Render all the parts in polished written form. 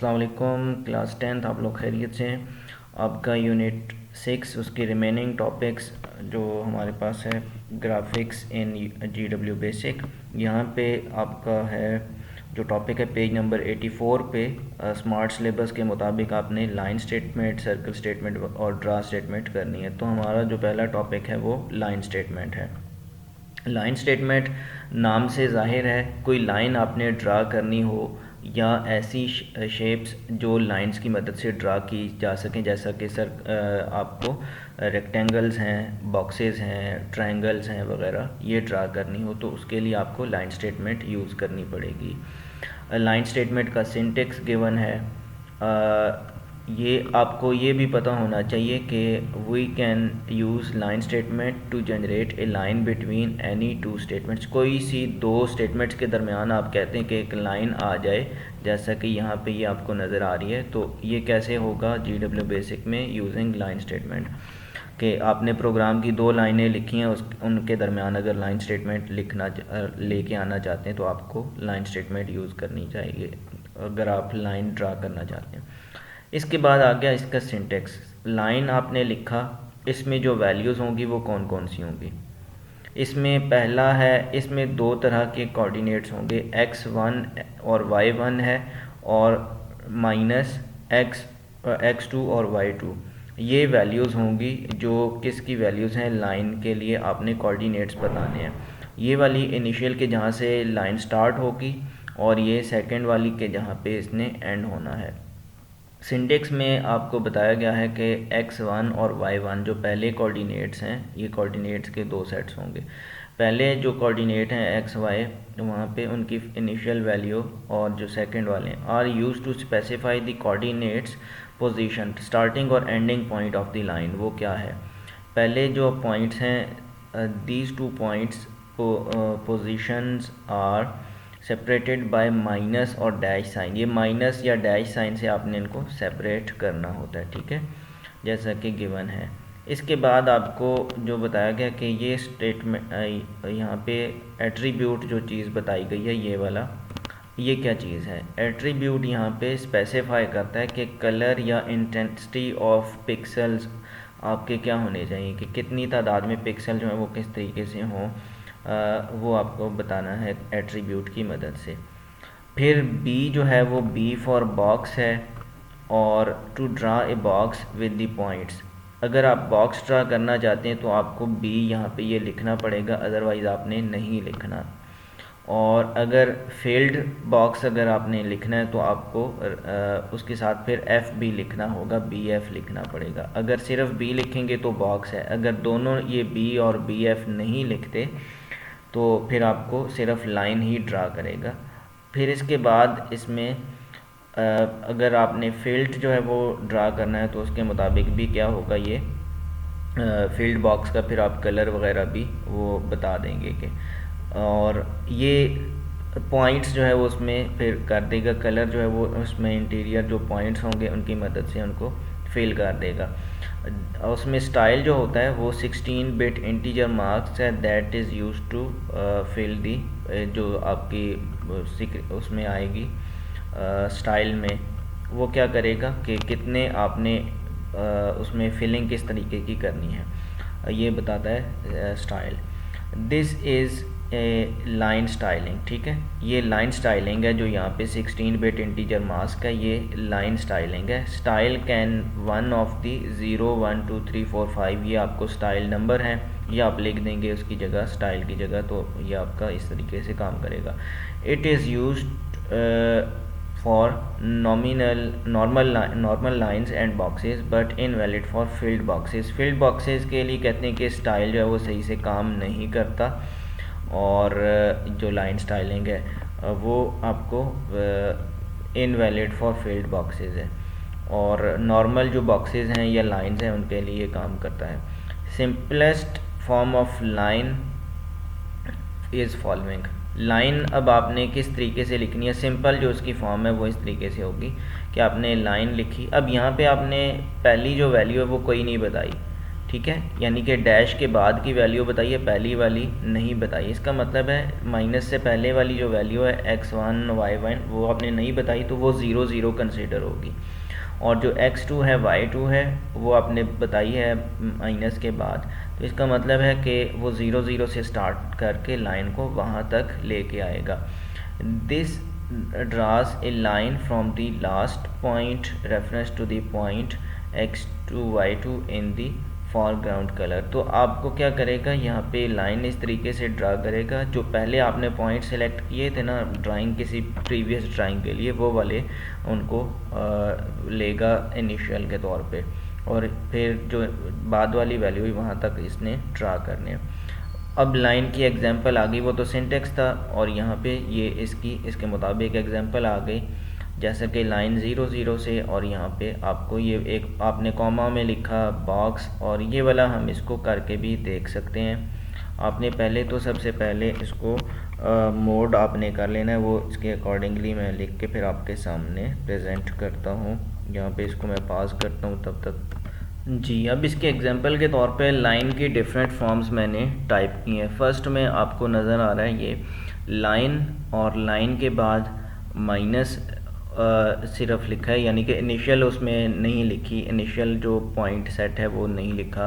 अस्सलाम वालेकुम class 10th आप लोग खैरियत से हैं। आपका यूनिट 6 उसकी रिमेनिंग टॉपिक्स जो हमारे पास है ग्राफिक्स इन GW बेसिक। यहाँ पे आपका है जो टॉपिक है पेज नंबर 84 पे स्मार्ट सिलेबस के मुताबिक आपने लाइन स्टेटमेंट, सर्कल स्टेटमेंट और ड्रा स्टेटमेंट करनी है। तो हमारा जो पहला टॉपिक है वो लाइन स्टेटमेंट है। लाइन स्टेटमेंट नाम से ज़ाहिर है कोई लाइन आपने ड्रा करनी हो या ऐसी शेप्स जो लाइंस की मदद से ड्रा की जा सकें, जैसा कि आपको रेक्टेंगल्स हैं, बॉक्सेस हैं, ट्रायंगल्स हैं वगैरह, ये ड्रा करनी हो तो उसके लिए आपको लाइन स्टेटमेंट यूज़ करनी पड़ेगी। लाइन स्टेटमेंट का सिंटेक्स गिवन है। ये आपको ये भी पता होना चाहिए कि we can use line statement to generate a line between any two statements. कोई सी दो स्टेटमेंट्स के दरमियान आप कहते हैं कि एक लाइन आ जाए, जैसा कि यहाँ पे ये आपको नज़र आ रही है। तो ये कैसे होगा GW बेसिक में यूजिंग लाइन स्टेटमेंट, कि आपने प्रोग्राम की दो लाइनें लिखी हैं, उनके दरमियान अगर लाइन स्टेटमेंट लिखना लेके आना चाहते हैं तो आपको लाइन स्टेटमेंट यूज़ करनी चाहिए अगर आप लाइन ड्रा करना चाहते हैं। इसके बाद आ गया इसका सिंटेक्स। लाइन आपने लिखा, इसमें जो वैल्यूज़ होंगी वो कौन कौन सी होंगी। इसमें पहला है, इसमें दो तरह के कोऑर्डिनेट्स होंगे, x1 और y1 है, और माइनस x2 और y2। ये वैल्यूज़ होंगी जो किसकी वैल्यूज़ हैं, लाइन के लिए आपने कोऑर्डिनेट्स बताने हैं। ये वाली इनिशियल के जहाँ से लाइन स्टार्ट होगी और ये सेकंड वाली के जहाँ पे इसने एंड होना है। सिंटेक्स में आपको बताया गया है कि x1 और y1 जो पहले कोऑर्डिनेट्स हैं, ये कोऑर्डिनेट्स के दो सेट्स होंगे। पहले जो कोऑर्डिनेट हैं xy, तो वहाँ पे उनकी इनिशियल वैल्यू, और जो सेकंड वाले are used to specify the coordinates position starting और ending point of the line. वो क्या है, पहले जो पॉइंट्स हैं, these two points positions are separated by minus और डैश साइन। ये माइनस या डैश साइन से आपने इनको सेपरेट करना होता है, ठीक है, जैसा कि गिवन है। इसके बाद आपको जो बताया गया कि ये स्टेटमेंट, यहाँ पे एट्रीब्यूट जो चीज़ बताई गई है, ये वाला, ये क्या चीज़ है। एट्रीब्यूट यहाँ पे स्पेसिफाई करता है कि कलर या इंटेंसिटी ऑफ पिक्सल्स आपके क्या होने चाहिए, कि कितनी तादाद में पिक्सल जो है वो किस तरीके से हों, वो आपको बताना है एट्रीब्यूट की मदद से। फिर B जो है वो B फॉर बॉक्स है, और to draw a box with the points. अगर आप बॉक्स ड्रा करना चाहते हैं तो आपको B यहाँ पे ये लिखना पड़ेगा, अदरवाइज़ आपने नहीं लिखना। और अगर फील्ड बॉक्स अगर आपने लिखना है तो आपको उसके साथ फिर F भी लिखना होगा, BF लिखना पड़ेगा। अगर सिर्फ B लिखेंगे तो बॉक्स है, अगर दोनों ये B और BF नहीं लिखते तो फिर आपको सिर्फ लाइन ही ड्रा करेगा। फिर इसके बाद इसमें अगर आपने फील्ड जो है वो ड्रा करना है तो उसके मुताबिक भी क्या होगा, ये फील्ड बॉक्स का फिर आप कलर वगैरह भी वो बता देंगे कि, और ये पॉइंट्स जो है वो उसमें फिर कर देगा, कलर जो है वो उसमें इंटीरियर जो पॉइंट्स होंगे उनकी मदद से उनको फिल कर देगा। उसमें स्टाइल जो होता है वो 16 बिट इंटीजर मार्क्स है, that is use to fill the, जो आपकी उसमें आएगी स्टाइल में, वो क्या करेगा कि कितने आपने उसमें फिलिंग किस तरीके की करनी है, ये बताता है style. This is a line styling, ठीक है, ये लाइन स्टाइलिंग है जो यहाँ पे 16 बिट इंटीजर मास्क है, ये लाइन स्टाइलिंग है। Style can one of the 0 1 2 3 4 5, ये आपको स्टाइल नंबर है, ये आप लिख देंगे उसकी जगह, स्टाइल की जगह, तो ये आपका इस तरीके से काम करेगा। It is use for normal lines and boxes but invalid for field boxes. Field boxes के लिए कहते हैं कि स्टाइल जो है वो सही से काम नहीं करता, और जो लाइन स्टाइलिंग है वो आपको इनवैलिड फॉर फील्ड बॉक्सेस है, और नॉर्मल जो बॉक्सेस हैं या लाइंस हैं उनके लिए काम करता है। Simplest form of line is following. Line अब आपने किस तरीके से लिखनी है, सिंपल जो उसकी फॉर्म है वो इस तरीके से होगी कि आपने लाइन लिखी। अब यहाँ पे आपने पहली जो वैल्यू है वो कोई नहीं बताई, ठीक है, यानी कि डैश के बाद की वैल्यू बताइए, पहली वाली नहीं बताई। इसका मतलब है माइनस से पहले वाली जो वैल्यू है x1 y1 वो आपने नहीं बताई, तो वो 0 0 कंसिडर होगी। और जो x2 है y2 है वो आपने बताई है माइनस के बाद, तो इसका मतलब है कि वो 0 0 से स्टार्ट करके लाइन को वहाँ तक लेके आएगा। This draws a line from the last point reference to the point x2 y2 in the foreground color। तो आपको क्या करेगा, यहाँ पे लाइन इस तरीके से ड्रा करेगा, जो पहले आपने पॉइंट सेलेक्ट किए थे ना ड्राइंग, किसी प्रीवियस ड्राइंग के लिए, वो वाले उनको लेगा इनिशियल के तौर पे, और फिर जो बाद वाली वैल्यू ही वहाँ तक इसने ड्रा करने। अब लाइन की एग्जांपल आ गई, वो तो सिंटेक्स था, और यहाँ पे ये इसके मुताबिक एग्जांपल आ गई, जैसा कि लाइन 0 0 से, और यहाँ पे आपको ये एक आपने कॉमा में लिखा बॉक्स, और ये वाला हम इसको करके भी देख सकते हैं। आपने पहले तो सबसे पहले इसको मोड आपने कर लेना है, वो इसके अकॉर्डिंगली मैं लिख के फिर आपके सामने प्रेजेंट करता हूँ। यहाँ पे इसको मैं पास करता हूँ तब तक। जी, अब इसके एग्जांपल के तौर पे लाइन की डिफरेंट फॉर्म्स मैंने टाइप की हैं। फर्स्ट में आपको नज़र आ रहा है ये लाइन, और लाइन के बाद माइनस सिर्फ लिखा है, यानी कि इनिशियल उसमें नहीं लिखी, इनिशियल जो पॉइंट सेट है वो नहीं लिखा,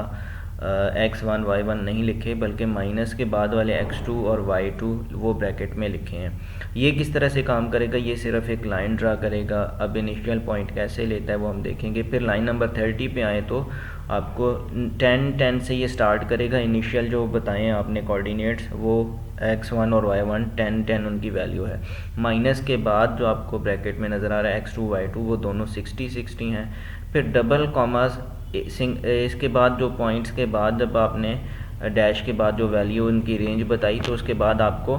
x1 y1 नहीं लिखे, बल्कि माइनस के बाद वाले x2 और y2 वो ब्रैकेट में लिखे हैं। ये किस तरह से काम करेगा, ये सिर्फ एक लाइन ड्रा करेगा। अब इनिशियल पॉइंट कैसे लेता है वो हम देखेंगे। फिर लाइन नंबर 30 पे आए तो आपको 10 10 से ये स्टार्ट करेगा। इनिशियल जो बताएं आपने कोऑर्डिनेट्स, वो x1 और y1 10 10 उनकी वैल्यू है। माइनस के बाद जो आपको ब्रैकेट में नज़र आ रहा है x2 y2 वो दोनों 60 60 हैं। फिर डबल कॉमास, इसके बाद जो पॉइंट्स के बाद जब आपने डैश के बाद जो वैल्यू उनकी रेंज बताई, तो उसके बाद आपको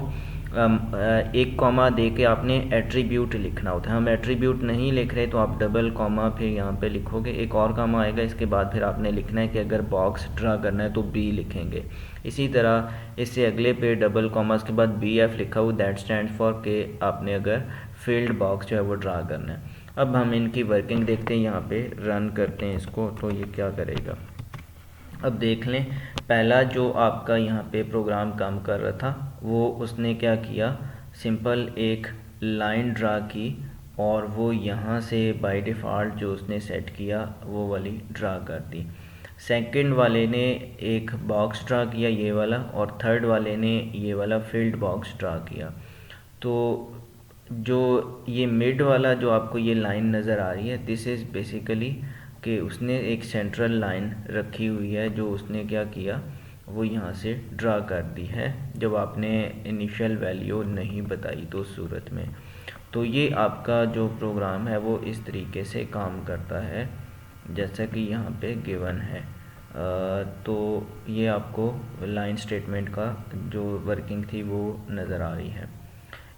एक कॉमा दे के आपने एट्रीब्यूट लिखना होता है। हम एट्रीब्यूट नहीं लिख रहे तो आप डबल कॉमा फिर यहाँ पे लिखोगे, एक और कॉमा आएगा, इसके बाद फिर आपने लिखना है कि अगर बॉक्स ड्रा करना है तो बी लिखेंगे। इसी तरह इससे अगले पे डबल कॉमा के बाद बी एफ लिखा हुआ, दैट स्टैंड फॉर के आपने अगर फील्ड बॉक्स जो है वो ड्रा करना है। अब हम इनकी वर्किंग देखते हैं, यहाँ पे रन करते हैं इसको, तो ये क्या करेगा। अब देख लें, पहला जो आपका यहाँ पे प्रोग्राम काम कर रहा था वो उसने क्या किया, सिंपल एक लाइन ड्रा की, और वो यहाँ से बाय डिफ़ॉल्ट जो उसने सेट किया वो वाली ड्रा कर दी। सेकंड वाले ने एक बॉक्स ड्रा किया ये वाला, और थर्ड वाले ने ये वाला फील्ड बॉक्स ड्रा किया। तो जो ये मिड वाला जो आपको ये लाइन नज़र आ रही है, दिस इज़ बेसिकली कि उसने एक सेंट्रल लाइन रखी हुई है, जो उसने क्या किया वो यहाँ से ड्रा कर दी है, जब आपने इनिशियल वैल्यू नहीं बताई तो उस सूरत में। तो ये आपका जो प्रोग्राम है वो इस तरीके से काम करता है जैसा कि यहाँ पे गिवन है। तो ये आपको लाइन स्टेटमेंट का जो वर्किंग थी वो नज़र आ रही है।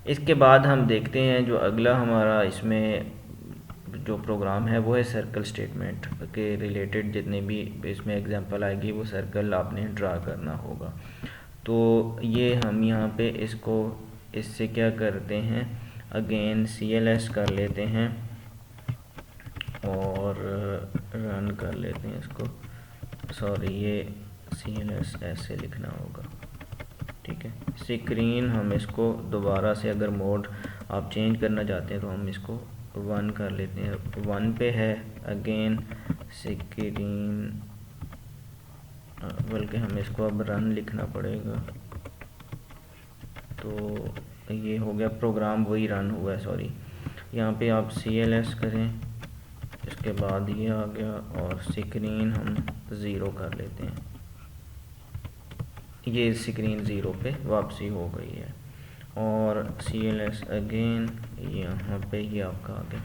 इसके बाद हम देखते हैं जो अगला हमारा इसमें जो प्रोग्राम है वो है सर्कल स्टेटमेंट के रिलेटेड। जितने भी इसमें एग्जांपल आएगी वो सर्कल आपने ड्रा करना होगा। तो ये हम यहाँ पे इसको इससे क्या करते हैं, अगेन CLS कर लेते हैं और रन कर लेते हैं इसको। सॉरी, ये CLS ऐसे लिखना होगा, ठीक है। स्क्रीन हम इसको दोबारा से अगर मोड आप चेंज करना चाहते हैं तो हम इसको 1 कर लेते हैं। 1 पे है, अगेन स्क्रीन, बल्कि हम इसको अब रन लिखना पड़ेगा। तो ये हो गया, प्रोग्राम वही रन हुआ है। सॉरी, यहाँ पे आप CLS करें, इसके बाद ये आ गया, और स्क्रीन हम 0 कर लेते हैं। ये स्क्रीन 0 पे वापसी हो गई है, और CLS अगेन यहाँ पे ये आपका आ गया।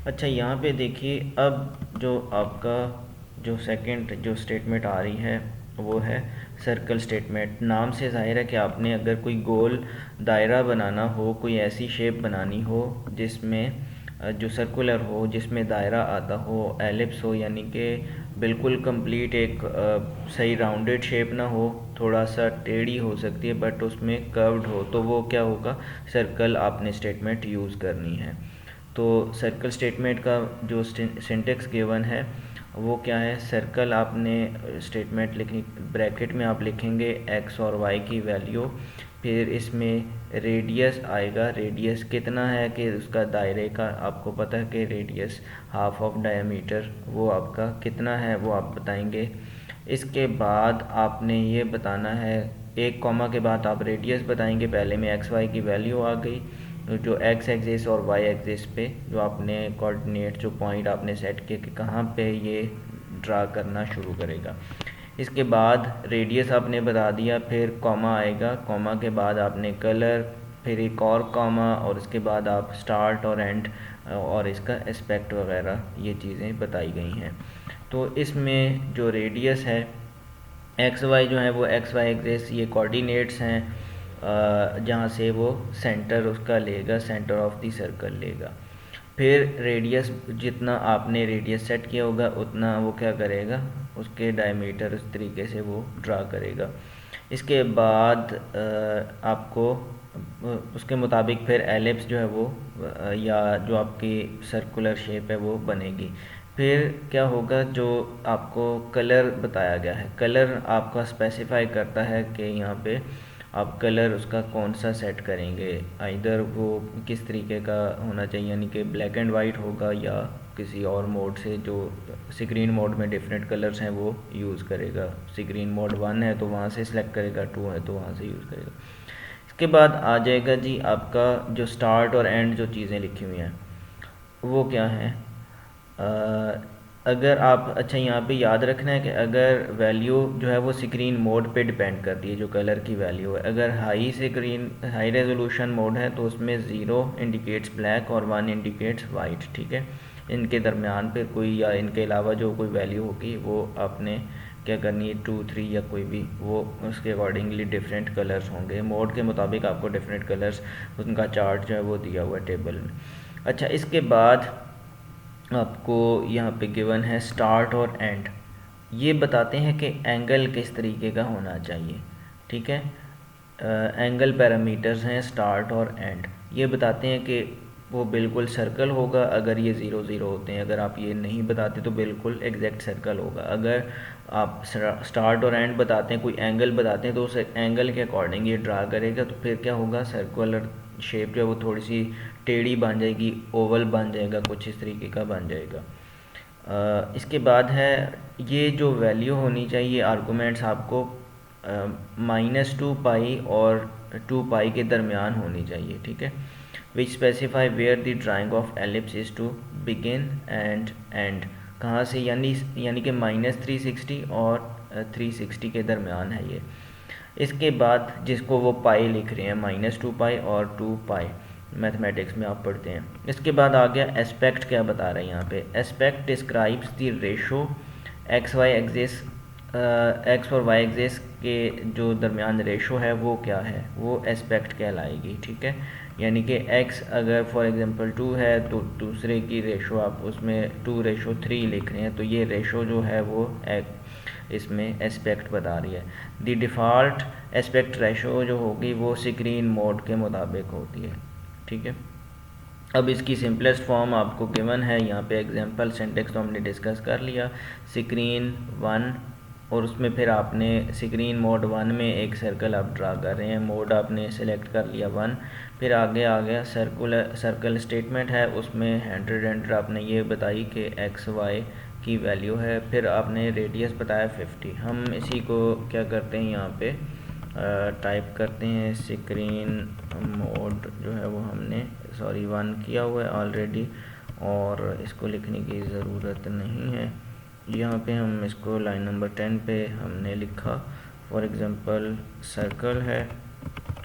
अच्छा, यहाँ पे देखिए, अब जो आपका जो सेकंड जो स्टेटमेंट आ रही है वो है सर्कल स्टेटमेंट। नाम से ज़ाहिर है कि आपने अगर कोई गोल दायरा बनाना हो, कोई ऐसी शेप बनानी हो जिसमें जो सर्कुलर हो, जिसमें दायरा आता हो, एलिप्स हो, यानी कि बिल्कुल कंप्लीट एक सही राउंडेड शेप ना हो, थोड़ा सा टेढ़ी हो सकती है बट उसमें कर्व्ड हो, तो वो क्या होगा, सर्कल आपने स्टेटमेंट यूज़ करनी है। तो सर्कल स्टेटमेंट का जो सिंटेक्स गिवन है वो क्या है, सर्कल आपने स्टेटमेंट लिखनी, ब्रैकेट में आप लिखेंगे एक्स और वाई की वैल्यू, फिर इसमें रेडियस आएगा, रेडियस कितना है कि उसका दायरे का आपको पता है कि रेडियस हाफ ऑफ डायमीटर, वो आपका कितना है वो आप बताएंगे। इसके बाद आपने ये बताना है, एक कॉमा के बाद आप रेडियस बताएंगे, पहले में एक्स वाई की वैल्यू आ गई, जो एक्स एक्सिस और वाई एक्सिस पे जो आपने कोऑर्डिनेट जो पॉइंट आपने सेट किए कि कहाँ पे ये ड्रा करना शुरू करेगा। इसके बाद रेडियस आपने बता दिया, फिर कॉमा आएगा, कॉमा के बाद आपने कलर, फिर एक और कॉमा, और इसके बाद आप स्टार्ट और एंड और इसका एस्पेक्ट वगैरह ये चीज़ें बताई गई हैं। तो इसमें जो रेडियस है एक्स वाई जो है वो एक्स वाई एक्सिस ये कोऑर्डिनेट्स हैं, जहाँ से वो सेंटर उसका लेगा, सेंटर ऑफ द सर्कल लेगा। फिर रेडियस जितना आपने रेडियस सेट किया होगा उतना वो क्या करेगा, उसके डायमीटर उस तरीके से वो ड्रा करेगा। इसके बाद आपको उसके मुताबिक फिर एलिप्स जो है वो या जो आपकी सर्कुलर शेप है वो बनेगी। फिर क्या होगा, जो आपको कलर बताया गया है, कलर आपका स्पेसिफाई करता है कि यहाँ पे आप कलर उसका कौन सा सेट करेंगे, आइदर वो किस तरीके का होना चाहिए, यानी कि ब्लैक एंड वाइट होगा या किसी और मोड से, जो स्क्रीन मोड में डिफरेंट कलर्स हैं वो यूज़ करेगा। स्क्रीन मोड 1 है तो वहाँ से सिलेक्ट करेगा, 2 है तो वहाँ से यूज़ करेगा। इसके बाद आ जाएगा जी आपका जो स्टार्ट और एंड जो चीज़ें लिखी हुई हैं वो क्या है। अगर आप, अच्छा यहाँ पे याद रखना है कि अगर वैल्यू जो है वो स्क्रीन मोड पे डिपेंड करती है, जो कलर की वैल्यू है, अगर हाई रेजोल्यूशन मोड है तो उसमें 0 इंडिकेट्स ब्लैक और 1 इंडिकेट्स वाइट, ठीक है। इनके दरमियान पे कोई या इनके अलावा जो कोई वैल्यू होगी वो आपने क्या करनी है, 2 3 या कोई भी, वो उसके अकॉर्डिंगली डिफरेंट कलर्स होंगे, मोड के मुताबिक आपको डिफरेंट कलर्स, उनका चार्ट जो है वो दिया हुआ है टेबल में। अच्छा, इसके बाद आपको यहाँ पे गिवन है स्टार्ट और एंड, ये बताते हैं कि एंगल किस तरीके का होना चाहिए, ठीक है। एंगल पैरामीटर्स हैं स्टार्ट और एंड, ये बताते हैं कि वो बिल्कुल सर्कल होगा अगर ये 0 0 होते हैं, अगर आप ये नहीं बताते तो बिल्कुल एग्जैक्ट सर्कल होगा। अगर आप स्टार्ट और एंड बताते हैं, कोई एंगल बताते हैं, तो उस एंगल के अकॉर्डिंग ये ड्रा करेगा, तो फिर क्या होगा, सर्कुलर शेप जो है वो थोड़ी सी टेढ़ी बन जाएगी, ओवल बन जाएगा, कुछ इस तरीके का बन जाएगा। इसके बाद है ये जो वैल्यू होनी चाहिए, आर्गूमेंट्स आपको -2 पाई और 2 पाई के दरमियान होनी चाहिए, ठीक है। Which specify where the drawing of ellipse is to begin and end, कहाँ से, यानी कि -360 और 360 के दरमियान है ये। इसके बाद जिसको वो पाई लिख रहे हैं, -2 पाई और 2 पाई, मैथमेटिक्स में आप पढ़ते हैं। इसके बाद आ गया एस्पेक्ट, क्या बता रहे हैं यहाँ पे, aspect describes the ratio X Y axis, X और वाई एक्सिस के जो दरमियान रेशो है वो क्या है, वो एस्पेक्ट कहलाएगी, ठीक है। यानी कि x अगर फॉर एग्जांपल 2 है तो दूसरे की रेशो आप उसमें 2:3 लिख रहे हैं, तो ये रेशो जो है वो इसमें एस्पेक्ट बता रही है। द डिफ़ॉल्ट एस्पेक्ट रेशो जो होगी वो स्क्रीन मोड के मुताबिक होती है, ठीक है। अब इसकी सिंपलेस्ट फॉर्म आपको गिवन है यहाँ पे, एग्जांपल सिंटेक्स तो हमने डिस्कस कर लिया, स्क्रीन 1, और उसमें फिर आपने स्क्रीन मोड 1 में एक सर्कल आप ड्रा कर रहे हैं, मोड आपने सेलेक्ट कर लिया 1, फिर आगे आ गया सर्कल स्टेटमेंट है, उसमें 100 आपने ये बताई कि एक्स वाई की वैल्यू है, फिर आपने रेडियस बताया 50। हम इसी को क्या करते हैं यहाँ पे टाइप करते हैं, स्क्रीन मोड जो है वो हमने 1 किया हुआ है ऑलरेडी, और इसको लिखने की ज़रूरत नहीं है। यहाँ पे हम इसको लाइन नंबर 10 पे हमने लिखा, फॉर एग्ज़ाम्पल सर्कल है,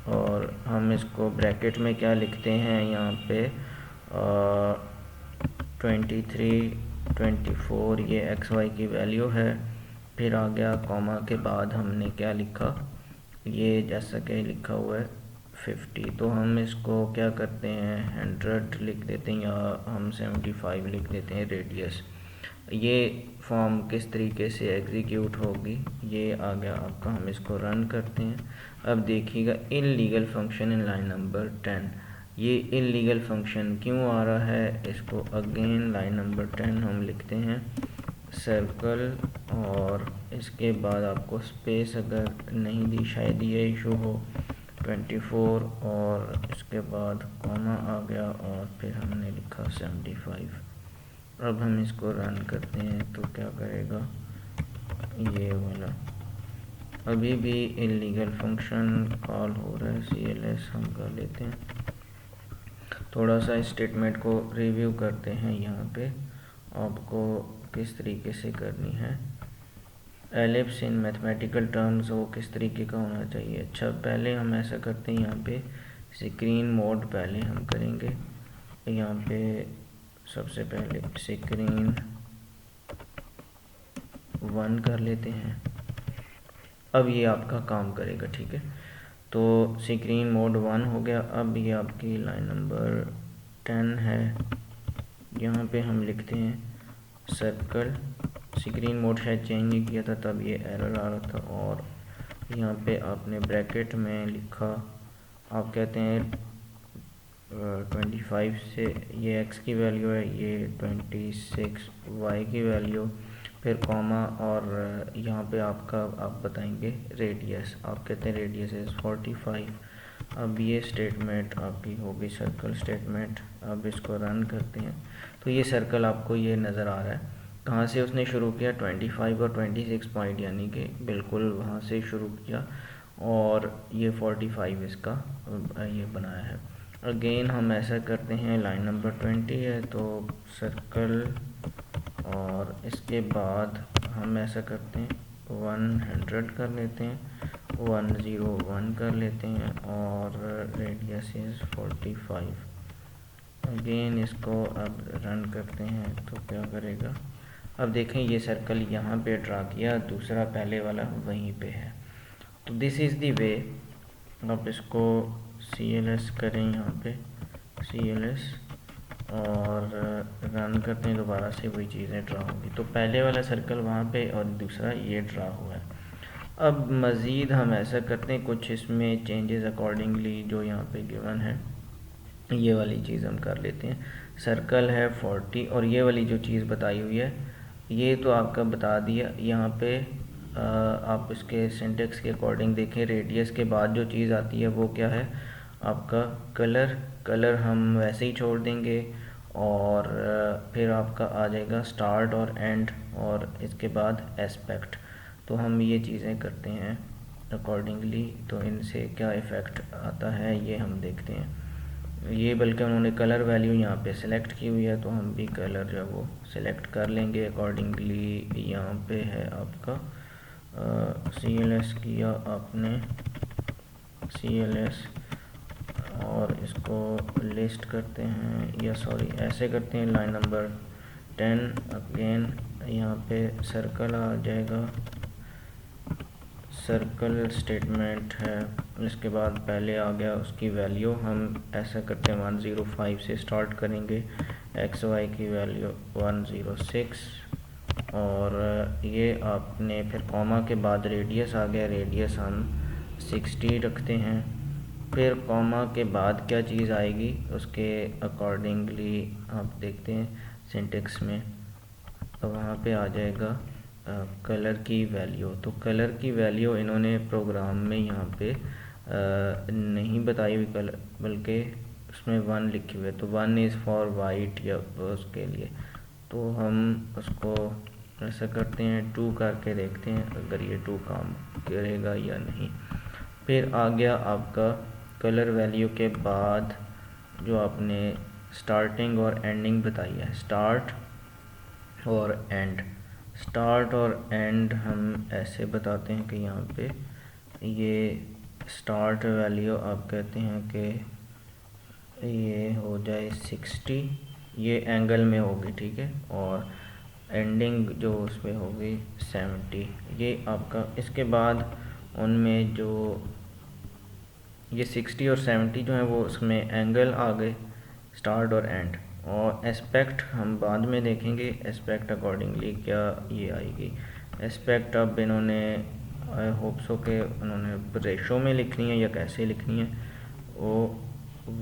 और हम इसको ब्रैकेट में क्या लिखते हैं यहाँ पे 23 24, ये एक्स वाई की वैल्यू है। फिर आ गया कॉमा के बाद हमने क्या लिखा, ये जैसा कि लिखा हुआ है 50, तो हम इसको क्या करते हैं 100 लिख देते हैं, या हम 75 लिख देते हैं रेडियस। ये फॉर्म किस तरीके से एग्जीक्यूट होगी ये आ गया आपका, हम इसको रन करते हैं। अब देखिएगा illegal function in line number 10, ये इनलीगल फंक्शन क्यों आ रहा है, इसको अगेन लाइन नंबर 10 हम लिखते हैं, सर्कल, और इसके बाद आपको स्पेस अगर नहीं दी, शायद ये इशू हो, 24, और इसके बाद कॉमा आ गया और फिर हमने लिखा 75। अब हम इसको रन करते हैं तो क्या करेगा, ये वाला अभी भी इलीगल फंक्शन कॉल हो रहा है। CLS हम कर लेते हैं, थोड़ा सा स्टेटमेंट को रिव्यू करते हैं। यहाँ पे आपको किस तरीके से करनी है, एलिप्स इन मैथमेटिकल टर्म्स वो किस तरीके का होना चाहिए। अच्छा, पहले हम ऐसा करते हैं, यहाँ पे स्क्रीन मोड पहले हम करेंगे। यहाँ पे सबसे पहले स्क्रीन 1 कर लेते हैं। अब ये आपका काम करेगा, ठीक है। तो स्क्रीन मोड 1 हो गया। अब ये आपकी लाइन नंबर 10 है, यहाँ पे हम लिखते हैं सर्कल। स्क्रीन मोड शायद चेंज नहीं किया था तब ये एरर आ रहा था, और यहाँ पे आपने ब्रैकेट में लिखा, आप कहते हैं 25 से ये x की वैल्यू है, ये 26 y की वैल्यू, फिर कॉमा, और यहाँ पे आपका आप बताएंगे रेडियस, आप कहते हैं रेडियस इज़ 45। अब ये स्टेटमेंट आपकी होगी सर्कल स्टेटमेंट। अब इसको रन करते हैं तो ये सर्कल आपको ये नज़र आ रहा है। कहाँ से उसने शुरू किया, 25 और 26 पॉइंट, यानी कि बिल्कुल वहाँ से शुरू किया, और ये 45 इसका ये बनाया है। अगेन हम ऐसा करते हैं, लाइन नंबर 20 है तो सर्कल, और इसके बाद हम ऐसा करते हैं 100 कर लेते हैं, 101 कर लेते हैं, और रेडियस इज़ 45। अगेन इसको अब रन करते हैं तो क्या करेगा, अब देखें ये सर्कल यहाँ पे ड्रा किया, दूसरा पहले वाला वहीं पे है। तो दिस इज़ द वे। अब इसको CLS करें, यहाँ पे CLS, और रन करते हैं, दोबारा से वही चीज़ें ड्रा होंगी। तो पहले वाला सर्कल वहाँ पे और दूसरा ये ड्रा हुआ है। अब मज़ीद हम ऐसा करते हैं, कुछ इसमें चेंजेस अकॉर्डिंगली जो यहाँ पे गिवन है, ये वाली चीज़ हम कर लेते हैं। सर्कल है 40, और ये वाली जो चीज़ बताई हुई है ये तो आपका बता दिया। यहाँ पे आप इसके सिंटेक्स के अकॉर्डिंग देखें, रेडियस के बाद जो चीज़ आती है वो क्या है आपका कलर। कलर हम वैसे ही छोड़ देंगे, और फिर आपका आ जाएगा स्टार्ट और एंड, और इसके बाद एस्पेक्ट। तो हम ये चीज़ें करते हैं अकॉर्डिंगली, तो इनसे क्या इफ़ेक्ट आता है ये हम देखते हैं। ये बल्कि उन्होंने कलर वैल्यू यहाँ पे सिलेक्ट की हुई है, तो हम भी कलर जो वो सिलेक्ट कर लेंगे अकॉर्डिंगली। यहाँ पे है आपका CLS किया आपने, CLS, और इसको लिस्ट करते हैं, या सॉरी ऐसे करते हैं, लाइन नंबर 10 अगेन यहाँ पे सर्कल आ जाएगा, सर्कल स्टेटमेंट है। इसके बाद पहले आ गया उसकी वैल्यू, हम ऐसा करते हैं 105 से स्टार्ट करेंगे, XY की वैल्यू 106, और ये आपने फिर कॉमा के बाद रेडियस आ गया, रेडियस हम 60 रखते हैं। फिर कॉमा के बाद क्या चीज़ आएगी उसके अकॉर्डिंगली आप देखते हैं सिंटेक्स में, तो वहाँ पे आ जाएगा कलर की वैल्यू। तो कलर की वैल्यू इन्होंने प्रोग्राम में यहाँ पे नहीं बताई हुई कलर, बल्कि उसमें 1 लिखी हुई है, तो 1 इज़ फॉर वाइट या उसके लिए। तो हम उसको ऐसा करते हैं 2 करके देखते हैं अगर ये 2 काम करेगा या नहीं। फिर आ गया आपका कलर वैल्यू के बाद जो आपने स्टार्टिंग और एंडिंग बताई है, स्टार्ट और एंड। स्टार्ट और एंड हम ऐसे बताते हैं कि यहाँ पे ये स्टार्ट वैल्यू आप कहते हैं कि ये हो जाए 60, ये एंगल में होगी, ठीक है, और एंडिंग जो उसमें होगी 70, ये आपका। इसके बाद उनमें जो ये 60 और 70 जो है वो उसमें एंगल आ गए, स्टार्ट और एंड। और एस्पेक्ट हम बाद में देखेंगे, एस्पेक्ट अकॉर्डिंगली क्या ये आएगी। एस्पेक्ट अब इन्होंने आई होप सो के उन्होंने रेशो में लिखनी है या कैसे लिखनी है, वो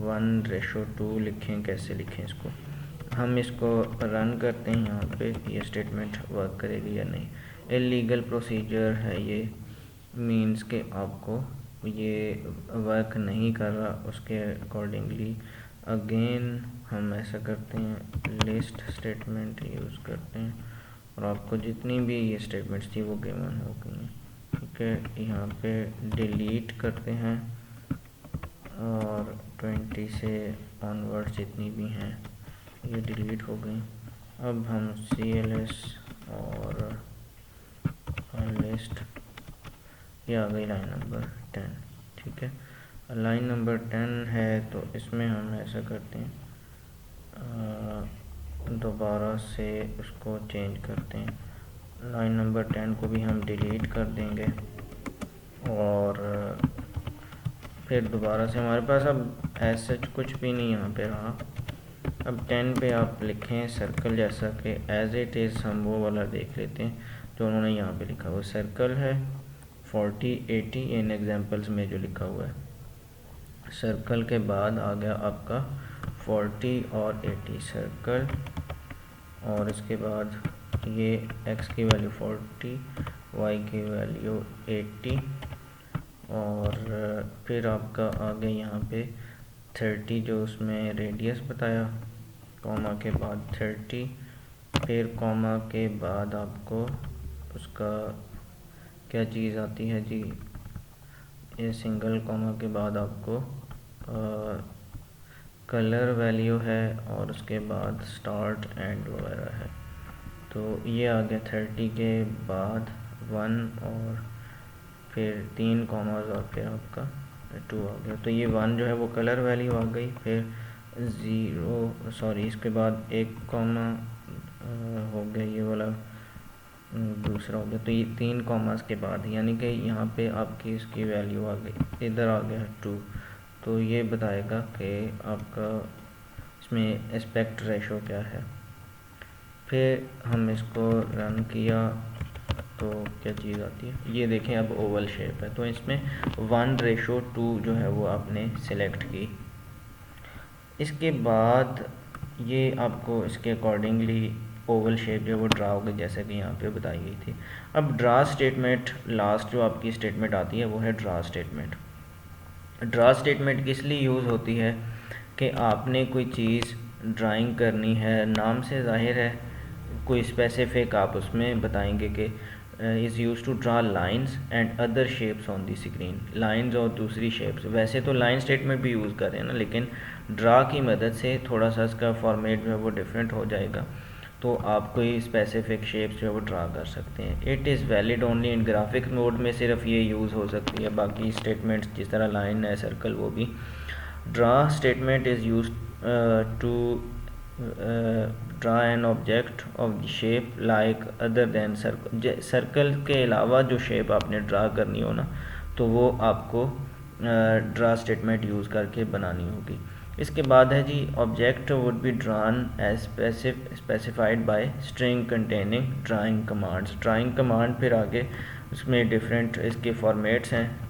1:2 लिखें, कैसे लिखें इसको। हम इसको रन करते हैं। यहाँ पे ये स्टेटमेंट वर्क करेगी या नहीं। इलीगल प्रोसीजर है ये, मीन्स के आपको ये वर्क नहीं कर रहा, उसके अकॉर्डिंगली अगेन हम ऐसा करते हैं, लिस्ट स्टेटमेंट यूज़ करते हैं और आपको जितनी भी ये स्टेटमेंट्स थी वो गिवन हो गई हैं। ठीक है, यहाँ पे डिलीट करते हैं और 20 से ऑनवर्ड जितनी भी हैं ये डिलीट हो गई। अब हम CLS और लिस्ट, ये आ गई लाइन नंबर 10। ठीक है, लाइन नंबर 10 है तो इसमें हम ऐसा करते हैं, दोबारा से उसको चेंज करते हैं। लाइन नंबर 10 को भी हम डिलीट कर देंगे और फिर दोबारा से हमारे पास अब ऐसा कुछ भी नहीं यहाँ पे रहा। अब 10 पे आप लिखें सर्कल, जैसा कि एज इट इज़ हम वो वाला देख लेते हैं जो उन्होंने यहाँ पे लिखा हुआ। सर्कल है 40 80 इन एग्जांपल्स में जो लिखा हुआ है। सर्कल के बाद आ गया आपका 40 और 80 सर्कल, और इसके बाद ये x की वैल्यू 40, y की वैल्यू 80 और फिर आपका आ गया यहाँ पे 30 जो उसमें रेडियस बताया, कॉमा के बाद 30, फिर कॉमा के बाद आपको उसका क्या चीज़ आती है जी, ये सिंगल कॉमा के बाद आपको कलर वैल्यू है और उसके बाद स्टार्ट एंड वगैरह है। तो ये आ गया 30 के बाद 1 और फिर 3 कॉमास और फिर आपका 2 आ गया। तो ये 1 जो है वो कलर वैल्यू आ गई, फिर 0 सॉरी इसके बाद 1 कॉमा हो गया ये वाला दूसरा हो गया। तो ये 3 कॉमास के बाद यानी कि यहाँ पे आपकी इसकी वैल्यू आ गई, इधर आ गया 2। तो ये बताएगा कि आपका इसमें एस्पेक्ट रेशो क्या है। फिर हम इसको रन किया तो क्या चीज़ आती है, ये देखें अब ओवल शेप है तो इसमें 1:2 जो है वो आपने सेलेक्ट की। इसके बाद ये आपको इसके अकॉर्डिंगली ओवल शेप जो है वो ड्रा होगी जैसे कि यहाँ पे बताई गई थी। अब ड्रा स्टेटमेंट, लास्ट जो आपकी स्टेटमेंट आती है वो है ड्रा स्टेटमेंट। ड्रा स्टेटमेंट किस लिए यूज़ होती है कि आपने कोई चीज़ ड्राइंग करनी है, नाम से ज़ाहिर है कोई स्पेसिफिक आप उसमें बताएंगे कि is use to draw lines and other shapes on the screen, lines और दूसरी शेप्स। वैसे तो लाइन स्टेटमेंट भी यूज़ कर रहे हैं ना, लेकिन ड्रा की मदद से थोड़ा सा इसका फॉर्मेट जो है वो डिफरेंट हो जाएगा, तो आप कोई स्पेसिफिक शेप्स जो है वो ड्रा कर सकते हैं। It is valid only in graphic mode में सिर्फ ये यूज़ हो सकती है, बाकी स्टेटमेंट्स जिस तरह लाइन है, सर्कल, वो भी। Draw statement is use to draw an object of the shape like other than circle. Circle के अलावा जो शेप आपने ड्रा करनी हो ना, तो वो आपको ड्रा स्टेटमेंट यूज़ करके बनानी होगी। इसके बाद है जी object would be drawn as specified by string containing drawing commands. Drawing command फिर आगे उसमें डिफरेंट इसके फॉर्मेट्स हैं,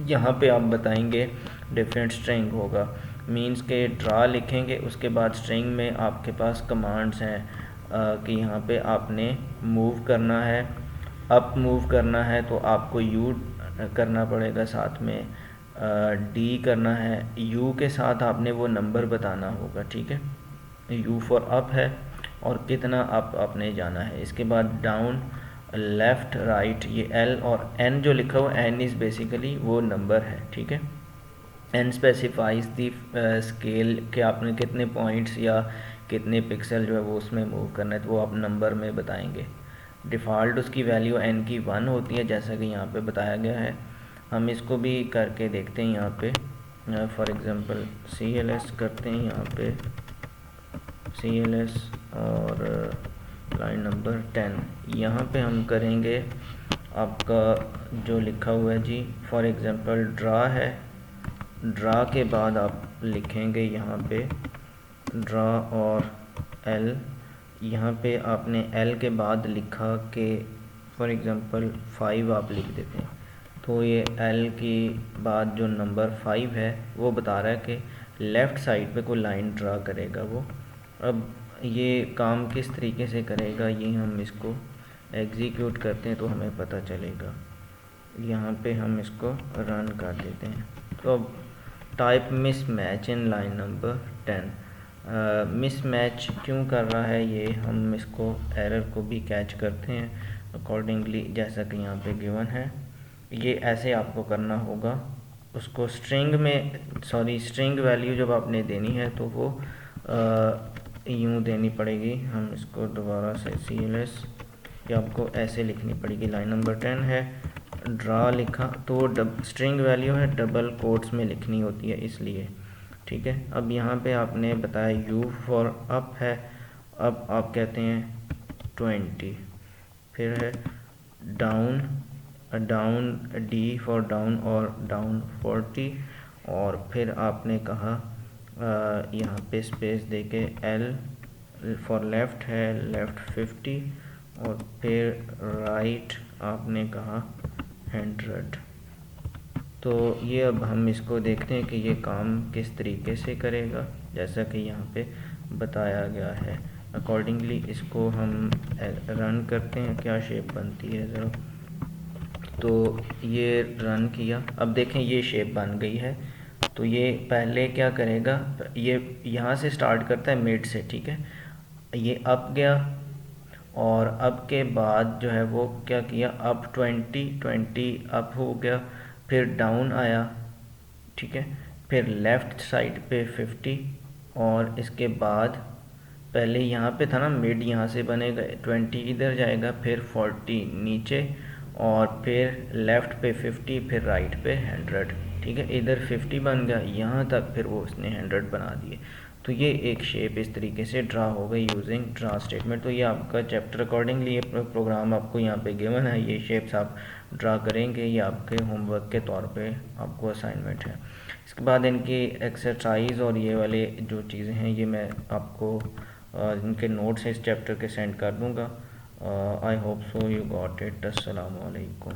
यहाँ पे आप बताएंगे डिफरेंट स्ट्रिंग होगा, मींस के ड्रा लिखेंगे उसके बाद स्ट्रिंग में आपके पास कमांड्स हैं कि यहाँ पे आपने मूव करना है, अप मूव करना है तो आपको यू करना पड़ेगा, साथ में डी करना है, यू के साथ आपने वो नंबर बताना होगा। ठीक है, यू फॉर अप है और कितना अप आपने जाना है। इसके बाद डाउन, लेफ़्ट, राइट, ये एल और एन जो लिखा हुआ एन इज़ बेसिकली वो नंबर है। ठीक है, एन स्पेसिफाइज दी स्केल कि आपने कितने पॉइंट्स या कितने पिक्सल जो है वो उसमें मूव करना है, तो वो आप नंबर में बताएंगे। डिफ़ॉल्ट उसकी वैल्यू एन की 1 होती है जैसा कि यहाँ पे बताया गया है। हम इसको भी करके देखते हैं यहाँ पे, फॉर एग्ज़ाम्पल CLS करते हैं यहाँ पे CLS और लाइन नंबर 10 यहाँ पे हम करेंगे आपका जो लिखा हुआ है जी, फॉर एग्ज़ाम्पल ड्रा है, ड्रा के बाद आप लिखेंगे यहाँ पे ड्रा और एल, यहाँ पे आपने एल के बाद लिखा कि फॉर एग्ज़ाम्पल 5 आप लिख देते हैं, तो ये एल की बाद जो नंबर 5 है वो बता रहा है कि लेफ़्ट साइड पे कोई लाइन ड्रा करेगा वो, अब ये काम किस तरीके से करेगा, ये हम इसको एग्जीक्यूट करते हैं तो हमें पता चलेगा। यहाँ पे हम इसको रन कर देते हैं। तो अब type miss match in line number 10। Miss match क्यों कर रहा है ये, हम इसको एरर को भी कैच करते हैं अकॉर्डिंगली, जैसा कि यहाँ पे गिवन है। ये ऐसे आपको करना होगा, उसको स्ट्रिंग वैल्यू जब आपने देनी है तो वो यूँ देनी पड़ेगी। हम इसको दोबारा से CLS, ये आपको ऐसे लिखनी पड़ेगी। लाइन नंबर 10 है, ड्रा लिखा तो स्ट्रिंग वैल्यू है, डबल कोट्स में लिखनी होती है इसलिए, ठीक है। अब यहाँ पे आपने बताया U फॉर अप है, अब आप कहते हैं 20, फिर है डाउन, D फॉर डाउन और डाउन 40, और फिर आपने कहा यहाँ पे स्पेस देके L फॉर लेफ़्ट है, लेफ़्ट 50, और फिर राइट आपने कहा 100। तो ये अब हम इसको देखते हैं कि ये काम किस तरीके से करेगा, जैसा कि यहाँ पे बताया गया है। अकॉर्डिंगली इसको हम रन करते हैं, क्या शेप बनती है ज़रा। तो ये रन किया, अब देखें ये शेप बन गई है। तो ये पहले क्या करेगा, ये यहाँ से स्टार्ट करता है मिड से, ठीक है। ये अप गया, और अब के बाद जो है वो क्या किया, अप 20 अप हो गया, फिर डाउन आया, ठीक है, फिर लेफ़्ट साइड पे 50, और इसके बाद पहले यहाँ पे था ना मिड, यहाँ से बनेगा 20 इधर जाएगा, फिर 40 नीचे, और फिर लेफ़्ट पे 50, फिर राइट पे 100, ठीक है। इधर 50 बन गया, यहाँ तक फिर वो उसने 100 बना दिए। तो ये एक शेप इस तरीके से ड्रा हो गई यूजिंग ड्रा स्टेटमेंट। तो ये आपका चैप्टर अकॉर्डिंगली ये प्रोग्राम आपको यहाँ पे गिवन है, ये शेप्स आप ड्रा करेंगे, ये आपके होमवर्क के तौर पे आपको असाइनमेंट है। इसके बाद इनकी एक्सरसाइज और ये वाले जो चीज़ें हैं ये मैं आपको इनके नोट्स इस चैप्टर के सेंड कर दूँगा। I hope so you got it. अस्सलाम वालेकुम।